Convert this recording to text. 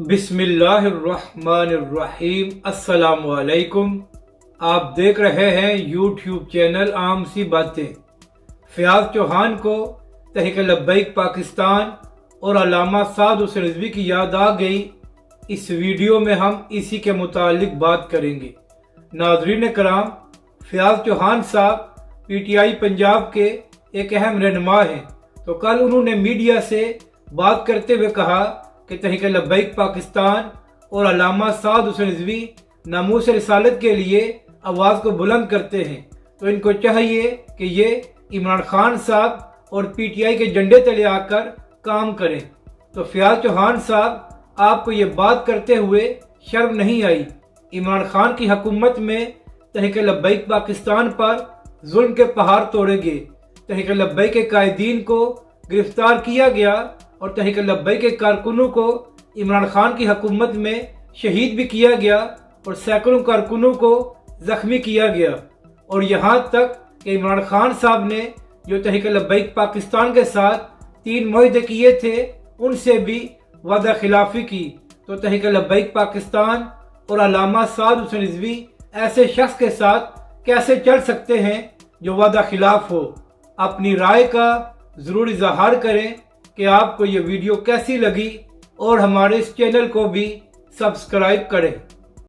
बिस्मिल्लाहिर्रहमानिर्रहीम। अस्सलाम वालेकुम। आप देख रहे हैं यूट्यूब चैनल आम सी बातें। फयाज चौहान को तहरीक लब्बैक पाकिस्तान और अल्लामा साद हुसैन रिजवी की याद आ गई। इस वीडियो में हम इसी के मुतालिक बात करेंगे। नाज़रीन कराम, फयाज चौहान साहब PTI पंजाब के एक अहम रहनुमा हैं। तो कल उन्होंने मीडिया से बात करते हुए कहा कि तहरीक लब्बैक पाकिस्तान और अल्लामा साद हुसैन रिजवी नामूस रिसालत के लिए आवाज़ को बुलंद करते हैं, तो इनको चाहिए कि ये इमरान खान साहब और PTI के झंडे तले आकर काम करें। तो फयाज चौहान साहब, आपको ये बात करते हुए शर्म नहीं आई? इमरान खान की हुकूमत में तहरीक लब्बैक पाकिस्तान पर जुल्म के पहाड़ तोड़े गए, तहरीक लब्बैक के कायदीन को गिरफ्तार किया गया और तहरीक लब्बैक के कारकुनों को इमरान खान की हुकूमत में शहीद भी किया गया और सैकड़ों कारकुनों को जख्मी किया गया। और यहाँ तक कि इमरान खान साहब ने जो तहरीक लब्बैक पाकिस्तान के साथ 3 मुआहदे किए थे, उनसे भी वादा खिलाफी की। तो तहरीक लब्बैक पाकिस्तान और अल्लामा साद हुसैन रिजवी ऐसे शख्स के साथ कैसे चल सकते हैं जो वादा खिलाफ हो? अपनी राय का ज़रूर इजहार करें कि आपको ये वीडियो कैसी लगी और हमारे इस चैनल को भी सब्सक्राइब करें।